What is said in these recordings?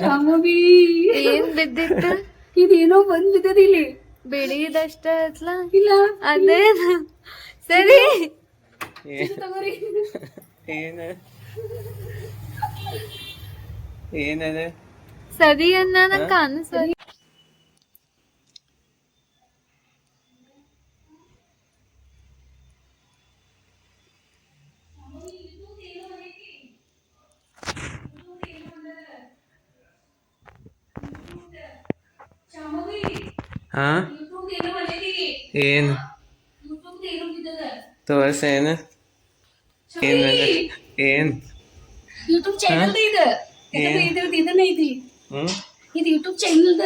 ಶಾಮವಿ ಏನ್ ಬಿದ್ದಿತ್ತು? ಇದೇನೋ ಬಂದ್ ಬಿದ್ದದ ಇಲ್ಲಿ. ಬಿಳಿದಷ್ಟ ಇಲ್ಲ ಅದೇನ ಸರಿ. ತಗೋರಿ. ಏನದ ಸರಿ ಅನ್ನ ನಂಗೆ ಅನ್ಸರಿ. ಹಾ ಏನು ತೋರ್ಸ ಏನು ಏನದ ಏನ್ ಯೂಟ್ಯೂಬ್ ಚಾನಲ್ ಇದು ಇದನ್ನ ಐತಿ. ಇದು ಯೂಟ್ಯೂಬ್ ಚಾನಲ್ ಏನದ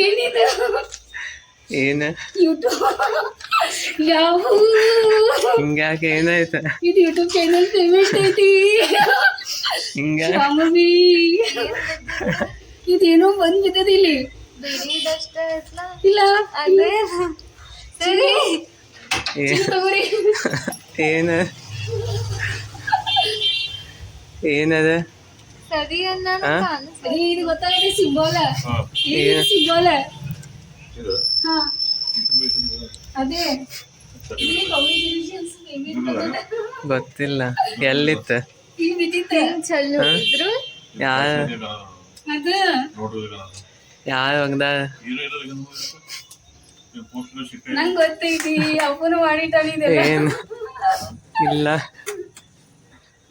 ಏನಿದು ಏನ ಯೂಟ್ಯೂಬ್ ಯಾವ ಹಿಂಗ್ಯಾಕೆ ಏನಾಯ್ತ ಇದು ಯೂಟ್ಯೂಬ್ ಚಾನಲ್ ಪೇಮೆಂಟ್ ಐತಿ. ಹಿಂಗ ಶಾಮವಿ ಇದೇನೋ ಬಂದ್ ಬಿದ್ದದ ಇಲ್ಲಿ. ಬಿಳಿದಷ್ಟ ಇಲ್ಲ ಅದೇನ ಸರಿ. ತಗೋರಿ. ಏನ ಏನದ ಸರಿ ಅನ್ನ ನಂಗೆ ಅನ್ಸರಿ. ಇದು ಗೊತ್ತಾಗತ್ತೆ ಸಿಂಬಾಲ. ಇದು ಸಿಂಬಾಲ. ಹಾ ಅದೇ ಗೊತ್ತಿಲ್ಲ ಎಲ್ಲಿತ್ತ ಇಲ್ಲಿ ಬಿದ್ದಿತ್ತ. ಚಲೋ ಇದ್ರು ಯಾರ ಅದು ಯಾರ ಒಗ್ದ ನಂಗ್ ಗೊತ್ತೈತಿ ಅಪ್ಪನು ಮಾಡಿಟ್ಟಾನಿದೆಲ್ಲ. ಏನ್ ಇಲ್ಲ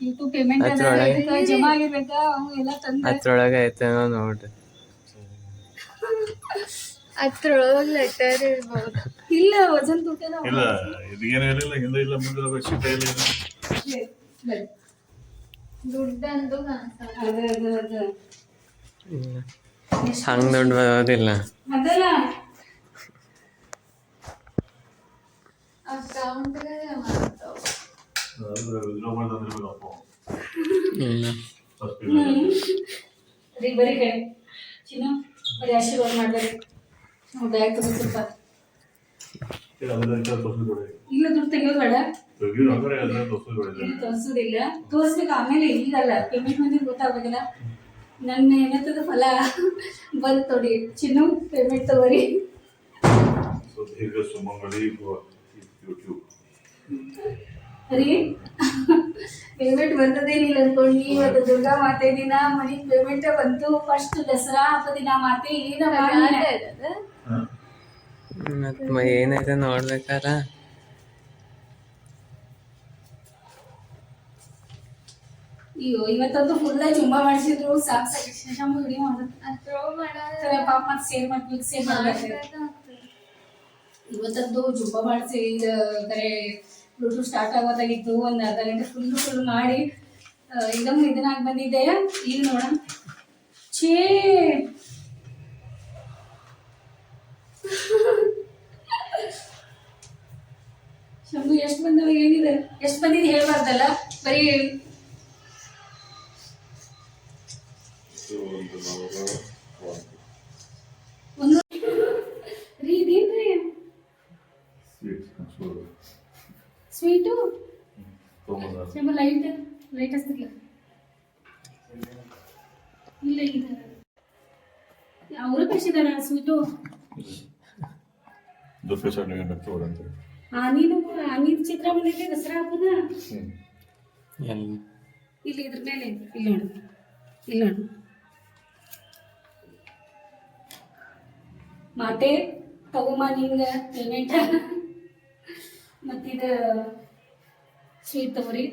ಯೂಟ್ಯೂಬ್ ಪೇಮೆಂಟ್ ಜಮಾ ಆಗಿರ್ಬೇಕಾ ಅವ್ನು ಎಲ್ಲ ತಂದ. ಅದ್ರೊಳಗ ಐತೇನೋ ನೋಡ್ರಿ. ಅದ್ರೊಳಗ ಲೆಟರ್ ಇರ್ಬೋದು. ಇಲ್ಲ ವಜನ್ ತುಟ್ಟದ. ಇಲ್ಲ ಇದು ಏನಿಲ್ಲ ಹಿಂದೆ ಇಲ್ಲ ಮುಂದೆ ಶೀತ ಇಲ್ಲ ದುಡ್ಡಂದು ಕಾಣಿಸಲ್ಲ. ಇಲ್ಲ ಹಂಗ್ ದುಡ್ಡು ಬರೋದಿಲ್ಲ. ಅದಲ್ಲ ಅಕೌಂಟ್ಗೆ ಮಾಡ್ತಾವ. ಇಲ್ಲ ರೀ ಬರೀ ಕಡೆ ಚಿನ್ನು ಬರೀ ಆಶೀರ್ವಾದ ಮಾಡ್ಬೇಕು. ನಾವು ಬ್ಯಾಗ್ ತಗೋ ಸ್ವಲ್ಪ. ಇಲ್ಲ ದುಡ್ಡು ತೆಗಿಯೋದು ಬೇಡ. ಇಲ್ಲಿ ತೋರಿಸೋದಿಲ್ಲ. ತೋರಿಸ್ಬೇಕು ಆಮೇಲೆ ಈಗಲ್ಲ ಪೇಮೆಂಟ್ ಮಂದಿಗೆ ಗೊತ್ತಾಗಬೇಕಲ್ಲ. ನನ್ನ ಮೆಹನತದ ಫಲ ಬಂದು ತೊಡಿ. ಚಿನ್ನು ಪೇಮೆಂಟ್ ತಗೋರಿ. ರೀ ಪೇಮೆಂಟ್ ಬರ್ತದೇನಿಲ್ಲ ಅನ್ಕೊಂಡು ಇವತ್ತು ದುರ್ಗಾ ಮಾತೆ ದಿನ ಮನೆಗೆ ಪೇಮೆಂಟ್ ಬಂತು. ಫಸ್ಟ್ ದಸರಾ ಹಬ್ಬ ದಿನ ಮಾತೆ ಏನ ಮತ್ ಏನೈತೆ ನೋಡ್ಬೇಕಾರ. ಅಯ್ಯೋ ಇವತ್ತಂತೂ ಫುಲ್ ಜುಂಬಾ ಮಾಡಿಸಿದ್ರು. ಸಾಕು ಸಾಕು ವಿಡಿಯೋ ಮಾಡೋದು ಪಾಪ ಮತ್ತೆ ಸೇವ್ ಮಾಡ್ಬೇಕು. ಸೇವ್ ಮಾಡ್ಬೇಕು. ಇವತ್ತಂತೂ ಜುಂಬಾ ಮಾಡಿಸಿ ಇದು ಕರೆ ಬ್ಲೂಟೂತ್ ಸ್ಟಾರ್ಟ್ ಆಗೋದಾಗಿತ್ತು. ಒಂದು ಅರ್ಧ ಗಂಟೆ ಫುಲ್ ಮಾಡಿ ಇದನ್ನಾಗಿ ಬಂದಿದ್ದೆ. ಈಗ ನೋಡ ಛೇ ಶಂಭು ಎಷ್ಟು ಬಂದವ ಏನಿದೆ ಎಷ್ಟು ಬಂದಿದೆ ಹೇಳ್ಬಾರ್ದಲ್ಲ. ಬರೀ ಒಂದು ರೀ ಇದೇನ್ರಿ ಸ್ವೀಟು ಶಂಭು ಲೈಟ್ ಹಚ್ತಿರ್ಲ. ಇಲ್ಲ ಈಗ ಅವರು ಕಳಿಸಿದಾರ ಸ್ವೀಟು. ನೀನು ಚಿತ್ರ ಬಂದೈತೆ ದಸರಾ ಹಬ್ಬದ. ಇಲ್ಲಿ ಇದ್ರ ಮೇಲೆ ಇಲ್ಲಿ ನೋಡು. ಇಲ್ಲಿ ನೋಡು ಮಾತೆ ತಗೋಮ ನಿಂಗ ಪೇಮೆಂಟ್. ಮತ್ತಿದ ಸ್ವೀಟ್ ತಗೋರಿ.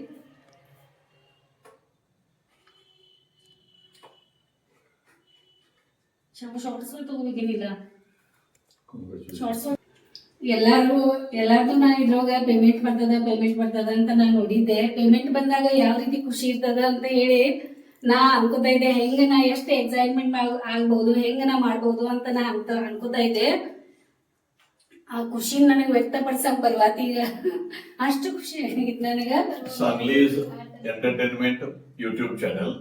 ಶಾರ್ಟ್ಸ್ ತಗೋಬೇಕೇನಿಲ್ಲ. ಶಾರ್ಟ್ಸ್ ಎಲ್ಲಾರ್ದು ನಾ ಇದ್ರೊಳಗ ಪೇಮೆಂಟ್ ಬರ್ತದ ಅಂತ ನಾನು ನೋಡಿದ್ದೆ. ಪೇಮೆಂಟ್ ಬಂದಾಗ ಯಾವ ರೀತಿ ಖುಷಿ ಇರ್ತದ ಅಂತ ಹೇಳಿ ನಾ ಅನ್ಕೋತಾ ಇದ್ದೆ. ಹೆಂಗ ನಾ ಎಷ್ಟು ಎಕ್ಸೈಟ್ಮೆಂಟ್ ಆಗ್ಬಹುದು, ಹೆಂಗ ನಾ ಮಾಡ್ಬೋದು ಅಂತ ನಾ ಅನ್ಕೋತಾ ಇದ್ದೆ. ಆ ಖುಷಿ ನನಗೆ ವ್ಯಕ್ತಪಡಿಸಕ್ ಬರ್ವಾತಿ. ಈಗ ಅಷ್ಟು ಖುಷಿ ಆಗಿತ್ತು ನನಗ. ಸಾಂಗ್ಲೀಸ್ ಎಂಟರ್ಟೈನ್ಮೆಂಟ್ ಯೂಟ್ಯೂಬ್ ಚಾನೆಲ್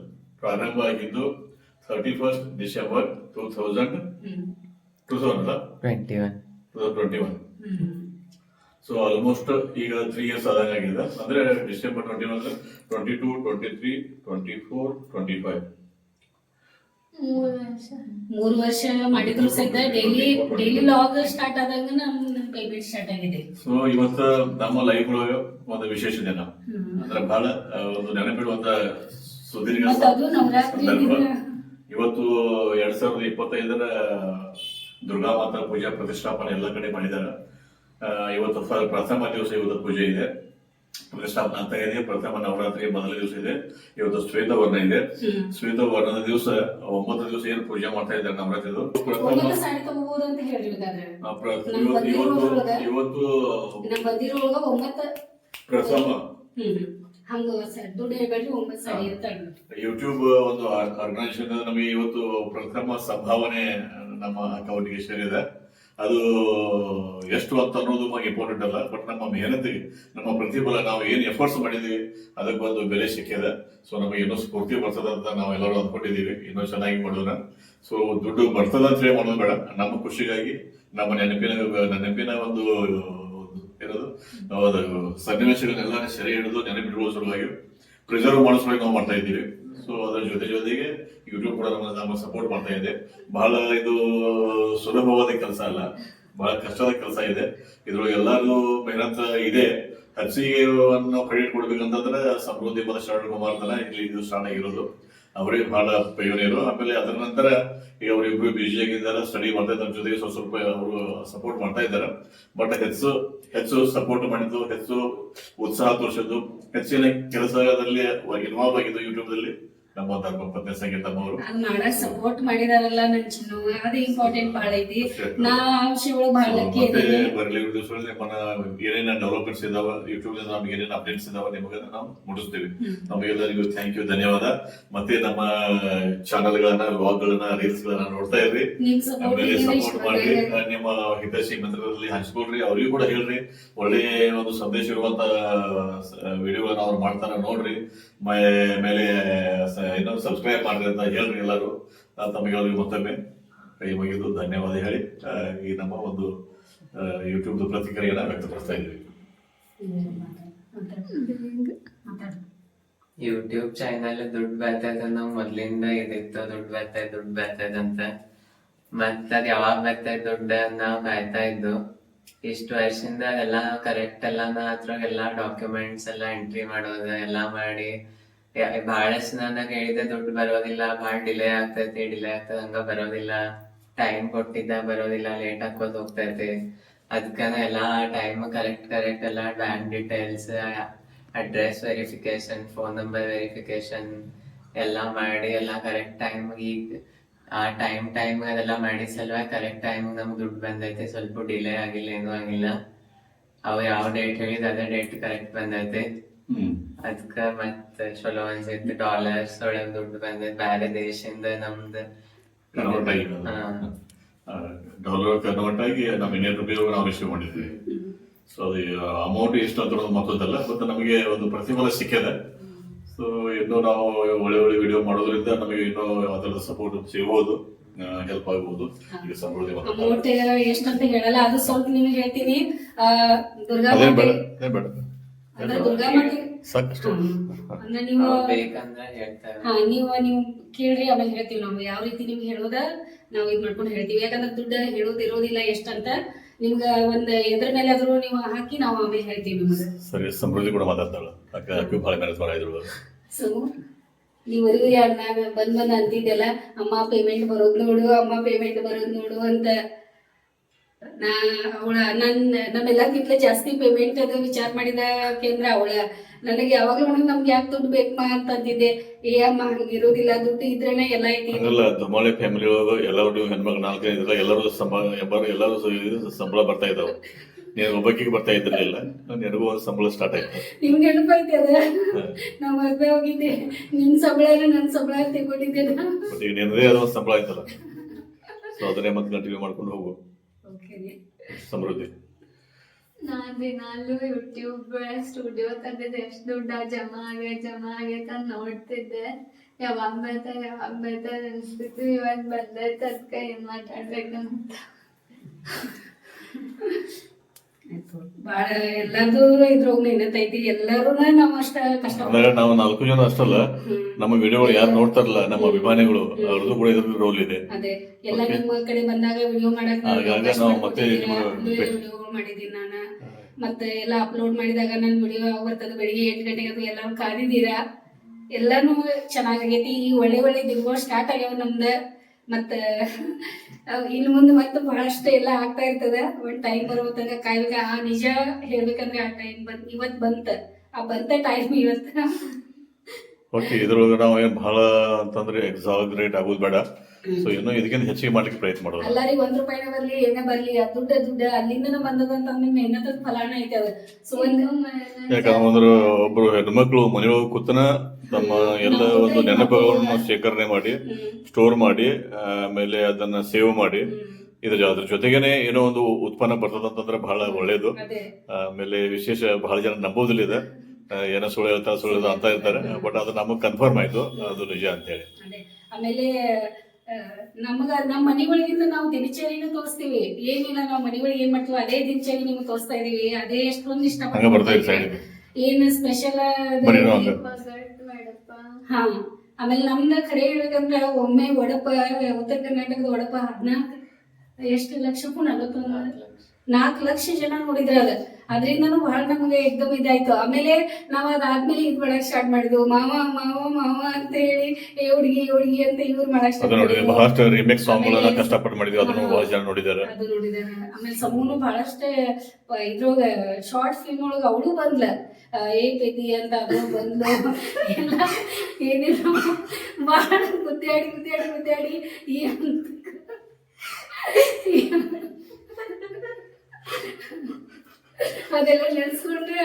ಪ್ರಾರಂಭ ಆಗಿದ್ದು 31st ಡಿಸೆಂಬರ್ 2021. ಸೊ ಆಲ್ಮೋಸ್ಟ್ ಈಗ 3 years ಆದಂಗಾಗಿದೆ. ಅಂದ್ರೆ ಡಿಸೆಂಬರ್ 21, 22, 23, 24, 25 3 ವರ್ಷ 3 ವರ್ಷ ಮಾಡಿದ್ರು ಸಹಿತ ಡೈಲಿ ಲಾಗ್ ಸ್ಟಾರ್ಟ್ ಆದಾಗ ನಮ್ ಪೇಮೆಂಟ್ ಸ್ಟಾರ್ಟ್ ಆಗಿದೆ. ಸೊ ಇವತ್ತು ನಮ್ಮ ಲೈಫ್ ಒಳಗ ಒಂದು ವಿಶೇಷ ದಿನ ಅಂದ್ರೆ ಬಹಳ ಒಂದು ನೆನಪಿಡುವಂತ ಸುದೀರ್ಘ ಮತ್ತ್ ಅದು ನವರಾತ್ರಿ ಸಂದರ್ಭ. ದಿನ. ಇವತ್ತು 2025 ದುರ್ಗಾ ಮಾತಾ ಪೂಜಾ ಪ್ರತಿಷ್ಠಾಪನೆ ಎಲ್ಲ ಕಡೆ ಮಾಡಿದ್ದಾರೆ. ಇವತ್ತು ಪ್ರಥಮ ದಿವಸ ಇವತ್ತು ಪೂಜೆ ಇದೆ, ಪ್ರತಿಷ್ಠಾಪನೆ ಅಂತ ಇದೆ. ಪ್ರಥಮ ನವರಾತ್ರಿ ಮೊದಲ ದಿವಸ ಇದೆ. ಇವತ್ತು ಶ್ವೇತವರ್ಣ ಇದೆ. ಶ್ವೇತವರ್ಣದ ದಿವಸ 9 ದಿವಸ ಏನು ಪೂಜೆ ಮಾಡ್ತಾ ಇದ್ದಾರೆ ನವರಾತ್ರಿದು. ಒಂಬತ್ತು ಸಾಡಿ ತಗೋಬಹುದು ಅಂತ ಹೇಳಿರ್ತಾರೆ. ಇವತ್ತು ನಮ್ ಬಂದಿರೋಳಗ 9 ಪ್ರಥಮ ಹಂಗ ದುಡ್ಡು ಹೇಳ್ಬೇಡ್ರಿ 9 ಸಾಡಿ ಅಂತ ಯೂಟ್ಯೂಬ್ ಒಂದು ಆರ್ಗನೈಸೇಷನ್ ನಮಗೆ ಇವತ್ತು ಪ್ರಥಮ ಸಂಭಾವನೆ ನಮ್ಮ ಅಕೌಂಟ್ಗೆ ಸೇರಿದೆ. ಅದು ಎಷ್ಟು ಅಂತ ಅನ್ನೋದು ನಮಗೆ ಇಂಪಾರ್ಟೆಂಟ್ ಅಲ್ಲ, ಬಟ್ ನಮ್ಮ ಮೆಹನತಿಗೆ ನಮ್ಮ ಪ್ರತಿಫಲ ನಾವು ಏನು ಎಫರ್ಟ್ಸ್ ಮಾಡಿದೀವಿ ಅದಕ್ಕೆ ಒಂದು ಬೆಲೆ ಸಿಕ್ಕಿದೆ. ಸೊ ನಮಗೆ ಇನ್ನೂ ಸ್ಫೂರ್ತಿ ಬರ್ತದ ಅಂತ ನಾವು ಎಲ್ಲರೂ ಅಂದ್ಕೊಂಡಿದೀವಿ, ಇನ್ನೂ ಚೆನ್ನಾಗಿ ಮಾಡೋಣ. ಸೊ ದುಡ್ಡು ಬರ್ತದ ಅಂತ ಹೇಳಿ ಮಾಡೋದು ಬೇಡ, ನಮ್ಮ ಖುಷಿಗಾಗಿ ನಮ್ಮ ನೆನಪಿನ ಒಂದು ಇರೋದು ಸನ್ನಿವೇಶಗಳನ್ನೆಲ್ಲ ಸೆರೆ ಹಿಡಿದು ನೆನಪಿಡುವ ಸಲುವಾಗಿ ಪ್ರಿಸರ್ವ್ ಮಾಡೋ ಸಲುವಾಗಿ ನಾವು ಮಾಡ್ತಾ ಇದ್ದೀವಿ. ಸೊ ಅದರ ಜೊತೆಗೆ ಯೂಟ್ಯೂಬ್ ಕೂಡ ನಮ್ಮ ಸಪೋರ್ಟ್ ಮಾಡ್ತಾ ಇದೆ. ಬಹಳ ಇದು ಸುಲಭವಾದ ಕೆಲಸ ಅಲ್ಲ, ಬಹಳ ಕಷ್ಟದ ಕೆಲಸ ಇದೆ. ಇದ್ರೊಳಗೆ ಎಲ್ಲರೂ ಮೆಹನತ್ ಇದೆ. ಹೆಚ್ಚಿಗೆ ಕ್ರೆಡಿಟ್ ಕೊಡ್ಬೇಕಂತಂದ್ರೆ ಸಮೃದ್ಧಿ ಮತ್ತು ಶರಣ ಕುಮಾರ್ದನ ಇಲ್ಲಿ ಇದು ಸ್ಟಾರ್ಟ್ ಆಗಿರೋದು. ಅವರೇ ಬಹಳ ಪಯೋನಿಯರು. ಆಮೇಲೆ ಅದರ ನಂತರ ಈಗ ಅವರಿಬ್ರು ಬಿಜಿ ಆಗಿದ್ದಾರೆ, ಸ್ಟಡಿ ಮಾಡ್ತಾ ಇದ್ದಾರೆ, ಜೊತೆಗೆ ಸ್ವಲ್ಪ ಅವರು ಸಪೋರ್ಟ್ ಮಾಡ್ತಾ ಇದ್ದಾರೆ. ಬಟ್ ಹೆಚ್ಚು ಸಪೋರ್ಟ್ ಮಾಡಿದ್ದು, ಹೆಚ್ಚು ಉತ್ಸಾಹ ತೋರಿಸಿದ್ದು, ಹೆಚ್ಚಿನ ಕೆಲಸದಲ್ಲಿ ಇನ್ವಾಲ್ವ್ ಆಗಿದ್ದು ಯೂಟ್ಯೂಬ್ ದಲ್ಲಿ ನಮ್ಮ ಧರ್ಮ ಪತ್ನಿ ಸಂಗೀತಮ್ಮ ಅವರು. ಅದ್ ಮಾಡಕ್ ಸಪೋರ್ಟ್ ಮಾಡಿದಾರಲ್ಲ ನನ್ ಚಿನ್ನು, ಅದು ಇಂಪಾರ್ಟೆಂಟ್ ಬಹಳ ಐತಿ. ನಾ ಆ ವಿಷಯ ಒಳಗ್ ಬಹಳ ಲಕ್ಕಿ ಇದೀನಿ. ಬರ್ಲಿ ದಿವಸಗಳಲ್ಲಿ ಏನೇನ ಡೆವಲಪ್ಮೆಂಟ್ಸ್ ಇದಾವ ಯೂಟ್ಯೂಬ್ ನಮ್ಗೆ ಏನೇನು ಅಪ್ಡೇಟ್ಸ್ ಇದಾವ ನಿಮಗೆ ನಾವು ಮುಟ್ಟಿಸ್ತೀವಿ. ನಮಗೆಲ್ಲರಿಗೂ ಥ್ಯಾಂಕ್ ಯು, ಧನ್ಯವಾದ. ಮತ್ತೆ ನಮ್ಮ ಚಾನೆಲ್ ಗಳನ್ನ, ವ್ಲಾಗ್ ಗಳನ್ನ, ರೀಲ್ಸ್ ಗಳನ್ನ ನೋಡ್ತಾ ಇರ್ರಿ, ಆಮೇಲೆ ಸಪೋರ್ಟ್ ಮಾಡ್ರಿ, ನಿಮ್ಮ ಹಿತೈಷಿ ಮಿತ್ರರಲ್ಲಿ ಹಂಚ್ಕೊಳ್ರಿ, ಅವ್ರಿಗೂ ಕೂಡ ಹೇಳ್ರಿ. ಒಳ್ಳೆ ಒಂದು ಸಂದೇಶ ಇರುವಂತ ವಿಡಿಯೋಗಳನ್ನ ಅವ್ರು ಮಾಡ್ತಾರ ನೋಡ್ರಿ. ಮೇಲೆ ಇನ್ನೊಂದು ಸಬ್ಸ್ಕ್ರೈಬ್ ಮಾಡ್ರಿ ಅಂತ ಹೇಳ್ರಿ ಎಲ್ಲರೂ. ತಮಗೆಲ್ಲರಿಗೂ ಮತ್ತೊಮ್ಮೆ ಕೈ ಮುಗಿದು ಧನ್ಯವಾದ ಹೇಳಿ ಈ ನಮ್ಮ ಒಂದು ಯೂಟ್ಯೂಬ್ ಪ್ರತಿಕ್ರಿಯೆಯನ್ನ ವ್ಯಕ್ತಪಡಿಸ್ತಾ ಇದ್ದೀವಿ. ಯೂಟ್ಯೂಬ್ ಚಾನಲ್ ದುಡ್ಡು ಬರ್ತೈತೆ ನಾವು ಮೊದ್ಲಿಂದ ಇದಿತ್ತು, ದುಡ್ಡು ಬರ್ತೈತೆ ಅಂತ. ಮತ್ತ ಅದ್ ಯಾವಾಗ ಬರ್ತೈತೆ ದುಡ್ಡು ನಾವ್ ಕಾಯ್ತಾ ಇದ್ದು. ಇಷ್ಟು ವರ್ಷದಿಂದ ಎಲ್ಲ ಕರೆಕ್ಟ್ ಎಲ್ಲ ಅದ್ರಾಗೆಲ್ಲ ಡಾಕ್ಯುಮೆಂಟ್ಸ್ ಎಲ್ಲ ಎಂಟ್ರಿ ಮಾಡೋದು ಎಲ್ಲ ಮಾಡಿ ಬಹಳಷ್ಟು ನನಗೆ ಹೇಳಿದೆ ದುಡ್ಡು ಬರೋದಿಲ್ಲ, ಬಹಳ ಡಿಲೇ ಆಗ್ತೈತಿ ಹಂಗ ಬರೋದಿಲ್ಲ, ಟೈಮ್ ಕೊಟ್ಟಿದ್ದ ಬರೋದಿಲ್ಲ, ಲೇಟ್ ಹಾಕೋದ್ ಹೋಗ್ತೈತಿ. ಅದಕ್ಕ ಎಲ್ಲಾ ಟೈಮ್ ಕರೆಕ್ಟ್ ಎಲ್ಲ bank details, address verification, phone number verification ಎಲ್ಲ ಮಾಡಿ ಎಲ್ಲ ಕರೆಕ್ಟ್ ಟೈಮ್, ಈಗ ಆ ಟೈಮ್ ಅದೆಲ್ಲ ಮಾಡಿ ಸಲುವಾಗಿ ಕರೆಕ್ಟ್ ಟೈಮ್ ನಮ್ಗೆ ದುಡ್ಡು ಬಂದೈತಿ. ಸ್ವಲ್ಪ ಡಿಲೇ ಆಗಿಲ್ಲ, ಏನೂ ಆಗಿಲ್ಲ. ಅವ್ ಯಾವ ಡೇಟ್ ಹೇಳಿದ ಅದೇ ಡೇಟ್ ಕರೆಕ್ಟ್ ಬಂದೈತಿ. ಅದಕ್ಕ ಮತ್ತ ಚಲೋ ಅನ್ಸೈತಿ. ಡಾಲರ್ಸ್ ಒಳಗ್ ದುಡ್ಡು ಬಂದೈತಿ, ಬ್ಯಾರೆ ದೇಶದಿಂದ ನಮ್ದು ಡಾಲರ್ ಕನ್ವರ್ಟ್ ಆಗಿ ನಮ್ಮ ಇಂಡಿಯನ್ ರುಪಿ ನಾವು ರಿಸೀವ್ ಮಾಡಿದ್ವಿ. ಸೊ ಅದು ಅಮೌಂಟ್ ಎಷ್ಟು ಅಂತ ಮತ್ತೊಂದಲ್ಲ, ಮತ್ತೆ ನಮಗೆ ಒಂದು ಪ್ರತಿಫಲ ಸಿಕ್ಕಿದೆ. ಸೊ ಇನ್ನೂ ನಾವು ಒಳ್ಳೆ ವಿಡಿಯೋ ಮಾಡೋದ್ರಿಂದ ನಮಗೆ ಇನ್ನೂ ಅದರ ಸಪೋರ್ಟ್ ಸಿಗಬಹುದು, ಹೆಲ್ಪ್ ಆಗ್ಬಹುದು. ಈಗ ಸಮೃದ್ಧಿ ಅಮೌಂಟ್ ಎಷ್ಟಂತ ಹೇಳಲ್ಲ, ಅದು ಸ್ವಲ್ಪ ನಿಮ್ಗೆ ಹೇಳ್ತೀನಿ. ದುರ್ಗಾ ಸಾಕಷ್ಟು ಅಂದ್ರೆ ನೀವು ಬೇಕಂದ್ರೆ ಹೇಳ್ತಾರೆ. ನೀವು ಕೇಳ್ರಿ, ಆಮೇಲೆ ಹೇಳ್ತೀವಿ ನಾವು ಯಾವ ರೀತಿ ನಿಮ್ಗೆ ಹೇಳೋದ ನಾವು ಇದ್ ಮಾಡ್ಕೊಂಡು ಹೇಳ್ತೀವಿ. ಯಾಕಂದ್ರೆ ದುಡ್ಡು ಹೇಳೋದಿರೋದಿಲ್ಲ ಎಷ್ಟಂತ. ನಿಮ್ಗ ಒಂದ್ ಎದ್ರ ಮೇಲೆ ಆದ್ರೂ ನೀವು ಹಾಕಿ ನಾವು ಆಮೇಲೆ ಹೇಳ್ತೀವಿ ನಿಮ್ಗೆ. ಸರಿ, ಸಮೃದ್ಧಿ ಕೂಡ ಮಾತಾಡ್ತಾಳ. ಬಹಳ ಮ್ಯಾನೇಜ್ ಮಾಡಿದ್ರು. ಸೊ ನೀವರೆಗೂ ಯಾರನ್ನಾಗ ಬಂದ್ ಅಂತಿದ್ದೆಲ್ಲ, ಅಮ್ಮ ಪೇಮೆಂಟ್ ಬರೋದ್ ನೋಡು ಅಂತ. ನಮ್ಮೆಲ್ಲಕ್ಕಿಂತ ಜಾಸ್ತಿ ಪೇಮೆಂಟ್ ಅದು ವಿಚಾರ ಮಾಡಿದ ಕೇಂದ್ರ ಅವಳ. ನನಗೆ ಯಾವಾಗ್ಲೂ ನಮ್ಗೆ ಯಾಕೆ ದುಡ್ಡು ಬೇಕಮ್ಮ ಅಂತ ಅಂತಿದ್ದೆ. ಅಮ್ಮ ಹಂಗಿರೋದಿಲ್ಲ, ದುಡ್ಡು ಇದ್ರೇನೆ ಎಲ್ಲ ಐತಿ. ಧಮಾಳಿ ಫ್ಯಾಮಿಲಿ ಒಳಗ ಎಲ್ಲರೂ ಹೆಣ್ಮಕ್ಳು 4 ಎಲ್ಲರೂ ಸಂಬಳ ಬರ್ತಾ ಇದಾವ. ನೀನು ಒಬ್ಬಕಿಗೆ ಬರ್ತಾ ಇದ್ದಿರ್ಲಿಲ್ಲ, ನಿನಗೂ ಒಂದು ಸಂಬಳ ಸ್ಟಾರ್ಟ್ ಆಯ್ತು. ನಿಮ್ಗೆ ನೆನಪೈತಿ ಅದ? ನಾವ್ ಮದ್ವೆ ಹೋಗಿದ್ದೆ, ನಿನ್ ಸಂಬಳ ನನ್ ಸಂಬಳ ತೆಗೊಂಡಿದ್ದೆ. ಬಟ್ ಈಗ ನಿನ್ನದೇ ಆದ ಒಂದು ಸಂಬಳ ಆಯ್ತಲ್ಲ, ಸೊ ಅದನ್ನೇ ಮತ್ತೆ ಕಂಟಿನ್ಯೂ ಮಾಡ್ಕೊಂಡು ಹೋಗು ಸಮೃದ್ಧಿ. ನಾನ್ ದಿನಾಲು ಯೂಟ್ಯೂಬ್ ಸ್ಟುಡಿಯೋ ತಂದಿದ್ದೆ, ಎಷ್ಟು ದುಡ್ಡ ಜಮಾ ಆಗೈತೆ ಅಂತ ನೋಡ್ತಿದ್ದೆ. ಯಾವಾಗ ಬರ್ತಾರೆ ಅನ್ಸ್ತಿತ್ತು. ಇವಾಗ ಬಂದೈತೆ, ಅದಕ್ಕೆ ಏನ್ ಮಾತಾಡ್ಬೇಕಂತ. ಬಾಳ ಎಲ್ಲಾರ್ದು ಇದ್ರೊಳಗ ನೆನತೈತಿ, ಎಲ್ಲರೂ ನಾವ್ ಅಷ್ಟ ಕಷ್ಟ ಅಂದ್ರೆ ನಾವು 4 ಜನ ಅಷ್ಟಲ್ಲ, ನಮ್ಮ ವಿಡಿಯೋಗಳು ಯಾರು ನೋಡ್ತಾರಲ್ಲ ನಮ್ಮ ಅಭಿಮಾನಿಗಳು, ಅವ್ರದ್ದು ಕೂಡ ಇದ್ರ ರೋಲ್ ಇದೆ. ಅದೇ ಎಲ್ಲ ನಿಮ್ಮ ಕಡೆ ಬಂದಾಗ ವಿಡಿಯೋ ಮಾಡಕ್ ಹಾಗಾಗಿ ನಾವು ಮತ್ತೆ ವಿಡಿಯೋಗಳು ಮಾಡಿದೀನಿ ನಾನು. ಮತ್ತೆ ಎಲ್ಲ ಅಪ್ಲೋಡ್ ಮಾಡಿದಾಗ ನನ್ ವಿಡಿಯೋ ಯಾವಾಗ ಬರ್ತದ ಬೆಳಿಗ್ಗೆ 8 ಗಂಟೆಗೆ ಅದು ಎಲ್ಲಾರು ಕಾದಿದ್ದೀರಾ. ಎಲ್ಲಾನು ಚೆನ್ನಾಗೈತಿ. ಈ ಒಳ್ಳೆ ಒಳ್ಳೆ ದಿನಗಳು ಸ್ಟಾರ್ಟ್ ಆಗ್ಯಾವ ನಮ್ದ. ಮತ್ತ ಇನ್ನು ಮುಂದೆ ಮತ್ತೆ ಬಹಳಷ್ಟು ಎಲ್ಲ ಆಗ್ತಾ ಇರ್ತದ. ಒಂದ್ ಟೈಮ್ ಬರೋತಂಗ ಕಾಯ್ಬೇಕ. ಆ ನಿಜ ಹೇಳ್ಬೇಕಂದ್ರೆ ಆ ಟೈಮ್ ಇವತ್ ಬಂತ, ಆ ಬಂತ ಟೈಮ್ ಇವತ್ತ. ಓಕೆ, ಇದ್ರೊಳಗೆ ನಾವು ಏನ್ ಬಹಳ ಅಂತಂದ್ರೆ ಎಕ್ಸಾಗ್ರೇಟ್ ಆಗೋದು ಬೇಡ. ಸೊ ಇನ್ನೂ ಇದಕ್ಕಿಂತ ಹೆಚ್ಚಿಗೆ ಮಾಡ್ಲಿಕ್ಕೆ ಪ್ರಯತ್ನ ಮಾಡೋದು. ಎಲ್ಲಾರಿಗೆ 1 ರೂಪಾಯಿನ ಬರ್ಲಿ ಏನೇ ಬರ್ಲಿ, ಆ ದುಡ್ಡ ಅಲ್ಲಿಂದನ ಬಂದದಂತ ನಿಮ್ ಮೆಹನತದ ಫಲಾನ ಐತೆ ಅದು. ಸೊ ಯಾಕಂದ್ರೆ ಒಬ್ರು ಹೆಣ್ಮಕ್ಳು ಮನೆಯೊಳಗೆ ಕೂತನ ತಮ್ಮ ಎಲ್ಲ ಒಂದು ನೆನಪುಗಳನ್ನು ಶೇಖರಣೆ ಮಾಡಿ ಸ್ಟೋರ್ ಮಾಡಿ ಆಮೇಲೆ ಅದನ್ನ ಸೇವ್ ಮಾಡಿ ಅದ್ರ ಜೊತೆಗೇನೆ ಏನೋ ಒಂದು ಉತ್ಪನ್ನ ಬರ್ತದಂತಂದ್ರೆ ಬಹಳ ಒಳ್ಳೇದು. ಆಮೇಲೆ ವಿಶೇಷ ಬಹಳ ಜನ ನಂಬೋದಿಲ್ಲ ಇದೆ, ಏನೋ ಸುಳ್ಳು ಹೇಳ್ತಾರೆ ಸುಳ್ಳು ಅಂತ ಇರ್ತಾರೆ. ಬಟ್ ಅದು ನಮಗ್ ಕನ್ಫರ್ಮ್ ಆಯ್ತು ಅದು ನಿಜ ಅಂತ ಹೇಳಿ. ಆಮೇಲೆ ನಮಗ ನಮ್ಮ ಮನೆಗಳಿಂದ ನಾವು ದಿನಚರಿನ ತೋರಿಸ್ತೀವಿ. ಏನಿಲ್ಲ, ನಾವು ಮನೆಗಳಿಗೆ ಏನ್ ಮಾಡ್ತೀವಿ ಅದೇ ದಿನಚರಿ ನಿಮ್ಗೆ ತೋರಿಸ್ತಾ ಇದೀವಿ. ಅದೇ ಎಷ್ಟೊಂದು ಇಷ್ಟ ಏನ್ ಸ್ಪೆಷಲ್. ಹಾ, ಆಮೇಲೆ ನಮ್ದ ಖರೆ ಹೇಳ್ಬೇಕಂದ್ರ ಒಮ್ಮೆ ಒಡಪ ಉತ್ತರ ಕರ್ನಾಟಕದ ಒಡಪ 14 ಎಷ್ಟು ಲಕ್ಷ 4 ಲಕ್ಷ ಜನ ನೋಡಿದ್ರ ಅದ. ಅದ್ರಿಂದನೂ ಬಹಳ ನಮ್ಗೆ ಎಕ್ದಮ್ ಇದಾಯ್ತು. ಆಮೇಲೆ ನಾವ್ ಅದಾದ್ಮೇಲೆ ಇದ್ ಮಾಡಕ್ ಸ್ಟಾರ್ಟ್ ಮಾಡಿದ್ವು. ಮಾವ ಮಾವ ಮಾವ ಅಂತ ಹೇಳಿ ಹುಡುಗಿ ಹುಡುಗಿ ಅಂತ ಇವ್ರು ಮಾಡಕ್ ಬಹಳಷ್ಟು ರಿಮಿಕ್ಸ್ ಸಾಂಗ್ಗಳನ್ನ ಕಷ್ಟಪಟ್ಟು ಮಾಡಿದ್ವಿ, ಅದನ್ನು ಬಹಳ ಜನ ನೋಡಿದಾರೆ. ಅದು ನೋಡಿದಾರೆ. ಆಮೇಲೆ ಸಮೂನು ಬಹಳಷ್ಟೇ ಇದ್ರೊಳಗ ಶಾರ್ಟ್ ಫಿಲ್ಮ್ ಒಳಗ ಅವಳು ಬಂದ್ಲ, ಏಕೈತಿ ಅಂತ ಅದು ಬಂದ್ಲು. ಎಲ್ಲ ಏನಿಲ್ಲ ಬಹಳ ಗುದ್ದಾಡಿ ಅದೆಲ್ಲ ನೆನ್ಸ್ಕೊಂಡ್ರೆ.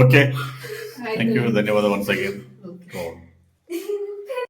ಓಕೆ, ಥ್ಯಾಂಕ್ ಯು, ಧನ್ಯವಾದ ಒನ್ಸ್ ಅಗೇನ್.